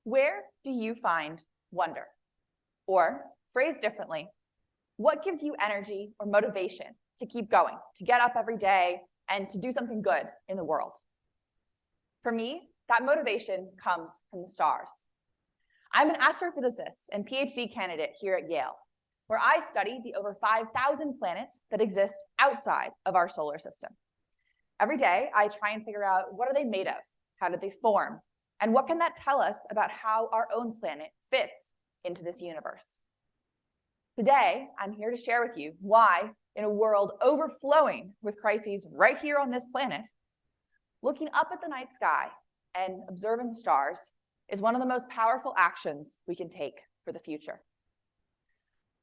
Where do you find wonder? Or, phrased differently, what gives you energy or motivation to keep going, to get up every day, and to do something good in the world? For me, that motivation comes from the stars. I'm an astrophysicist and PhD candidate here at Yale, where I study the over 5,000 planets that exist outside of our solar system. Every day, I try and figure out what are they made of, how did they form, and what can that tell us about how our own planet fits into this universe. Today, I'm here to share with you why, in a world overflowing with crises right here on this planet, looking up at the night sky and observing the stars is one of the most powerful actions we can take for the future.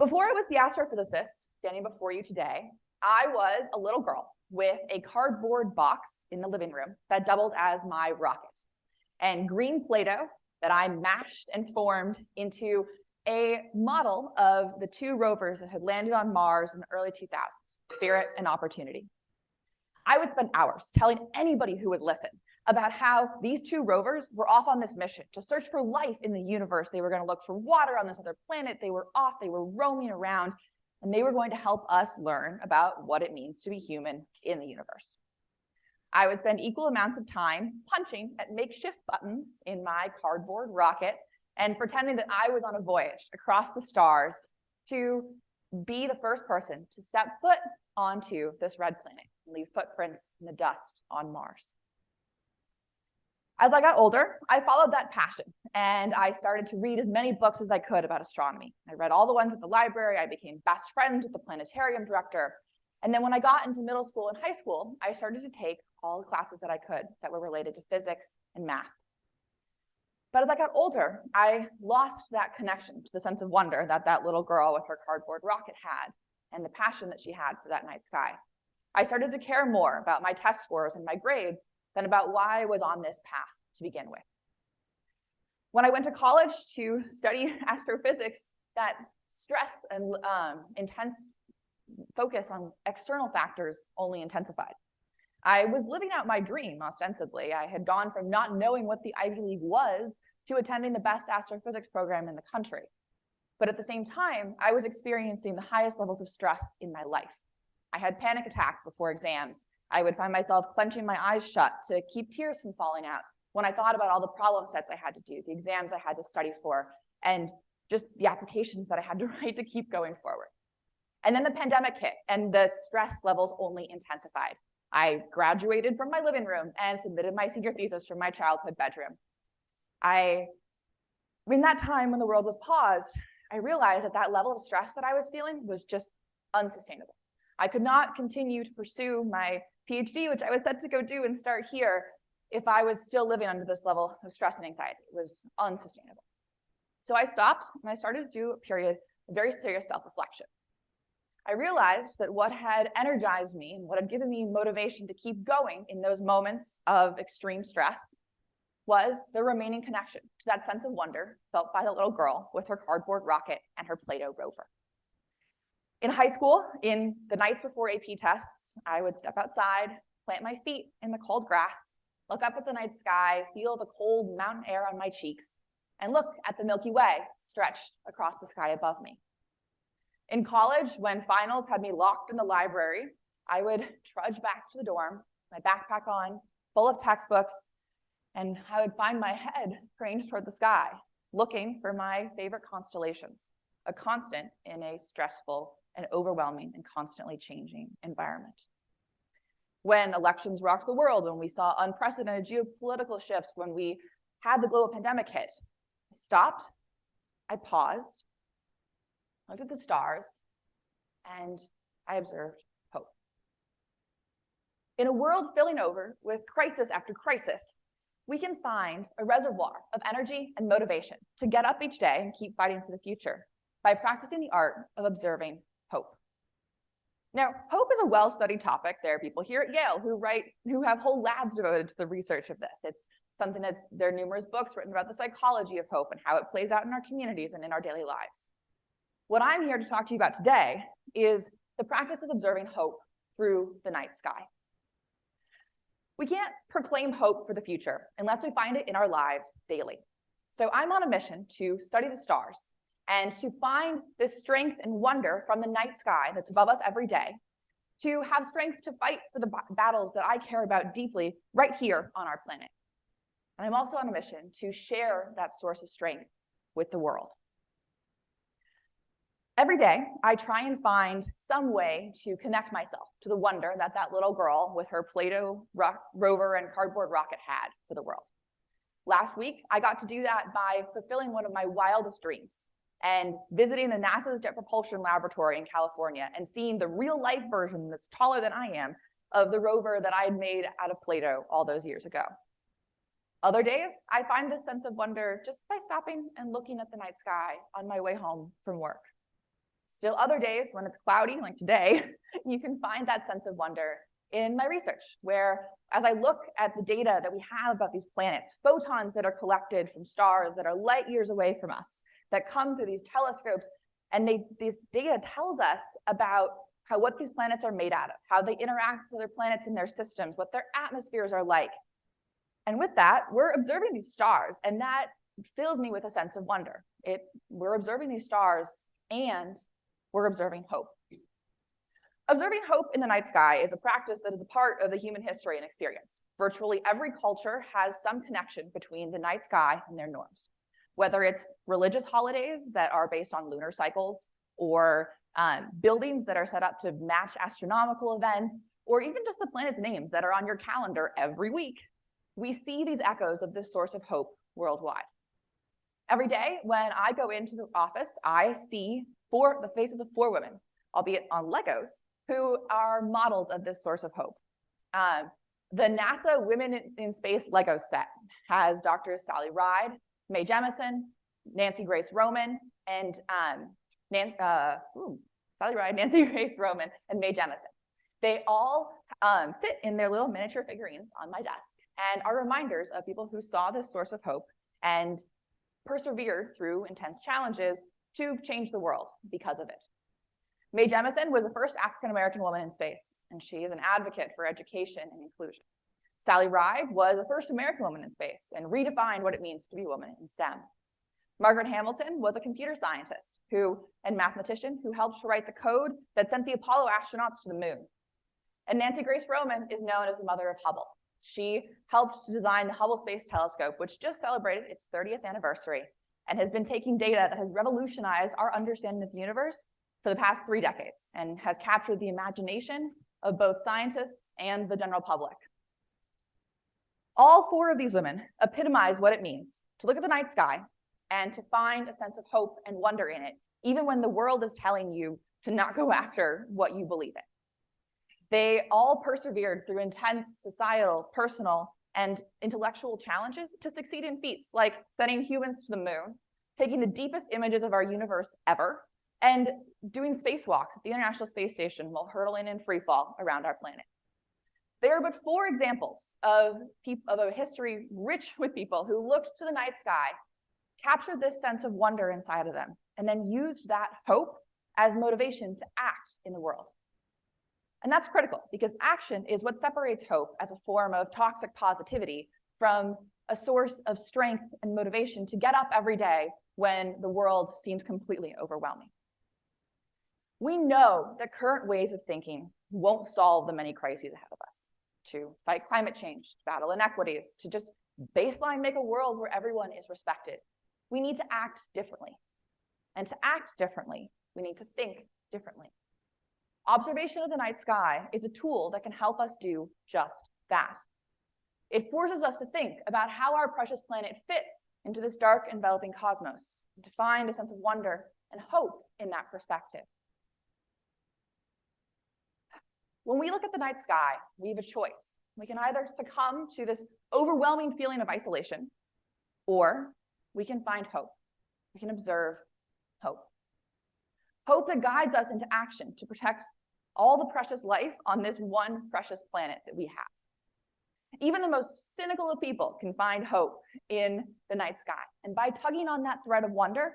Before I was the astrophysicist standing before you today, I was a little girl with a cardboard box in the living room that doubled as my rocket, and green Play-Doh that I mashed and formed into a model of the two rovers that had landed on Mars in the early 2000s, Spirit and Opportunity. I would spend hours telling anybody who would listen about how these two rovers were off on this mission to search for life in the universe. They were going to look for water on this other planet. They were off, they were roaming around, and they were going to help us learn about what it means to be human in the universe. I would spend equal amounts of time punching at makeshift buttons in my cardboard rocket and pretending that I was on a voyage across the stars to be the first person to step foot onto this red planet and leave footprints in the dust on Mars. As I got older, I followed that passion, and I started to read as many books as I could about astronomy. I read all the ones at the library. I became best friends with the planetarium director. And then when I got into middle school and high school, I started to take all the classes that I could that were related to physics and math. But as I got older, I lost that connection to the sense of wonder that that little girl with her cardboard rocket had and the passion that she had for that night sky. I started to care more about my test scores and my grades than about why I was on this path to begin with. When I went to college to study astrophysics, that stress and intense focus on external factors only intensified. I was living out my dream, ostensibly. I had gone from not knowing what the Ivy League was to attending the best astrophysics program in the country. But at the same time, I was experiencing the highest levels of stress in my life. I had panic attacks before exams. I would find myself clenching my eyes shut to keep tears from falling out when I thought about all the problem sets I had to do, the exams I had to study for, and just the applications that I had to write to keep going forward. And then the pandemic hit, and the stress levels only intensified. I graduated from my living room and submitted my senior thesis from my childhood bedroom. In that time when the world was paused, I realized that that level of stress that I was feeling was just unsustainable. I could not continue to pursue my PhD, which I was set to go do and start here, if I was still living under this level of stress and anxiety. It was unsustainable. So I stopped and I started to do a period of very serious self-reflection. I realized that what had energized me and what had given me motivation to keep going in those moments of extreme stress was the remaining connection to that sense of wonder felt by the little girl with her cardboard rocket and her Play-Doh rover. In high school, in the nights before AP tests, I would step outside, plant my feet in the cold grass, look up at the night sky, feel the cold mountain air on my cheeks, and look at the Milky Way stretched across the sky above me. In college, when finals had me locked in the library, I would trudge back to the dorm, my backpack on, full of textbooks, and I would find my head craned toward the sky, looking for my favorite constellations, a constant in a stressful and overwhelming and constantly changing environment. When elections rocked the world, when we saw unprecedented geopolitical shifts, when we had the global pandemic hit, I stopped, I paused, looked at the stars, and I observed hope. In a world filling over with crisis after crisis, we can find a reservoir of energy and motivation to get up each day and keep fighting for the future by practicing the art of observing hope. Now, hope is a well-studied topic. There are people here at Yale who have whole labs devoted to the research of this. It's something there are numerous books written about the psychology of hope and how it plays out in our communities and in our daily lives. What I'm here to talk to you about today is the practice of observing hope through the night sky. We can't proclaim hope for the future unless we find it in our lives daily. So I'm on a mission to study the stars and to find this strength and wonder from the night sky that's above us every day, to have strength to fight for the battles that I care about deeply right here on our planet. And I'm also on a mission to share that source of strength with the world. Every day, I try and find some way to connect myself to the wonder that that little girl with her Play-Doh rover and cardboard rocket had for the world. Last week, I got to do that by fulfilling one of my wildest dreams and visiting the NASA's Jet Propulsion Laboratory in California and seeing the real-life version that's taller than I am of the rover that I had made out of Play-Doh all those years ago. Other days, I find this sense of wonder just by stopping and looking at the night sky on my way home from work. Still other days, when it's cloudy, like today, you can find that sense of wonder in my research, where as I look at the data that we have about these planets, photons that are collected from stars that are light years away from us, that come through these telescopes, and this data tells us about what these planets are made out of, how they interact with other planets in their systems, what their atmospheres are like. And with that, we're observing these stars, and that fills me with a sense of wonder. We're observing these stars, and we're observing hope. Observing hope in the night sky is a practice that is a part of the human history and experience. Virtually every culture has some connection between the night sky and their norms, whether it's religious holidays that are based on lunar cycles, or buildings that are set up to match astronomical events, or even just the planets' names that are on your calendar every week. We see these echoes of this source of hope worldwide. Every day when I go into the office, I see the faces of 4 women, albeit on Legos, who are models of this source of hope. The NASA Women in Space Lego set has Drs. Sally Ride, Mae Jemison, Nancy Grace Roman, and Sally Ride, Nancy Grace Roman, and Mae Jemison. They all sit in their little miniature figurines on my desk and are reminders of people who saw this source of hope and persevered through intense challenges to change the world because of it. Mae Jemison was the first African-American woman in space, and she is an advocate for education and inclusion. Sally Ride was the first American woman in space and redefined what it means to be a woman in STEM. Margaret Hamilton was a computer scientist and mathematician who helped to write the code that sent the Apollo astronauts to the moon. And Nancy Grace Roman is known as the mother of Hubble. She helped to design the Hubble Space Telescope, which just celebrated its 30th anniversary and has been taking data that has revolutionized our understanding of the universe for the past 3 decades and has captured the imagination of both scientists and the general public. All 4 of these women epitomize what it means to look at the night sky and to find a sense of hope and wonder in it, even when the world is telling you to not go after what you believe in. They all persevered through intense societal, personal, and intellectual challenges to succeed in feats like sending humans to the moon, taking the deepest images of our universe ever, and doing spacewalks at the International Space Station while hurtling in free fall around our planet. There are but 4 examples of a history rich with people who looked to the night sky, captured this sense of wonder inside of them, and then used that hope as motivation to act in the world. And that's critical because action is what separates hope as a form of toxic positivity from a source of strength and motivation to get up every day when the world seems completely overwhelming. We know that current ways of thinking won't solve the many crises ahead of us. To fight climate change, to battle inequities, to just baseline make a world where everyone is respected. We need to act differently. And to act differently, we need to think differently. Observation of the night sky is a tool that can help us do just that. It forces us to think about how our precious planet fits into this dark, enveloping cosmos, and to find a sense of wonder and hope in that perspective. When we look at the night sky, we have a choice. We can either succumb to this overwhelming feeling of isolation, or we can find hope. We can observe hope. Hope that guides us into action to protect all the precious life on this one precious planet that we have. Even the most cynical of people can find hope in the night sky. And by tugging on that thread of wonder,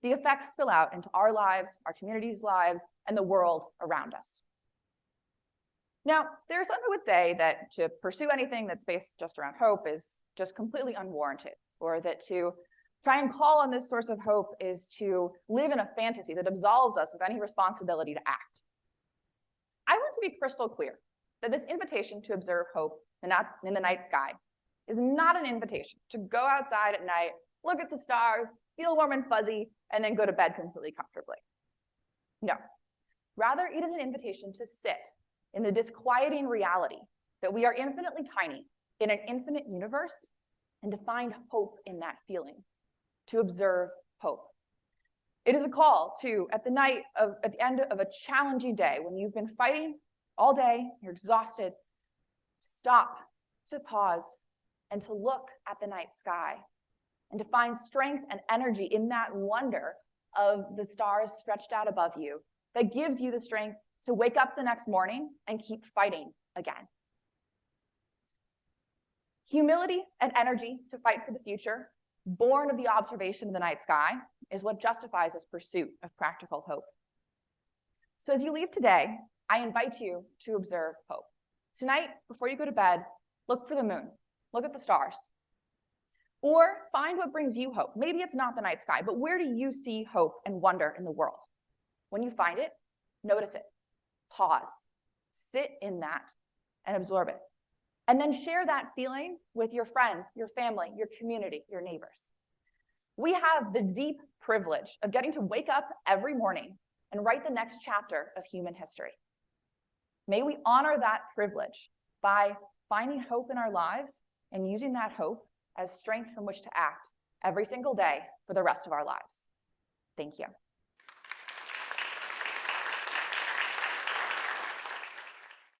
the effects spill out into our lives, our communities' lives, and the world around us. Now, there are some who would say that to pursue anything that's based just around hope is just completely unwarranted, or that to Try and call on this source of hope is to live in a fantasy that absolves us of any responsibility to act. I want to be crystal clear that this invitation to observe hope in the night sky is not an invitation to go outside at night, look at the stars, feel warm and fuzzy, and then go to bed completely comfortably. No. Rather, it is an invitation to sit in the disquieting reality that we are infinitely tiny in an infinite universe and to find hope in that feeling, to observe hope. It is a call to, at the end of a challenging day, when you've been fighting all day, you're exhausted, stop, to pause, and to look at the night sky, and to find strength and energy in that wonder of the stars stretched out above you that gives you the strength to wake up the next morning and keep fighting again. Humility and energy to fight for the future, born of the observation of the night sky, is what justifies this pursuit of practical hope. So as you leave today, I invite you to observe hope. Tonight, before you go to bed, look for the moon, look at the stars, or find what brings you hope. Maybe it's not the night sky, but where do you see hope and wonder in the world? When you find it, notice it, pause, sit in that, and absorb it. And then share that feeling with your friends, your family, your community, your neighbors. We have the deep privilege of getting to wake up every morning and write the next chapter of human history. May we honor that privilege by finding hope in our lives and using that hope as strength from which to act every single day for the rest of our lives. Thank you.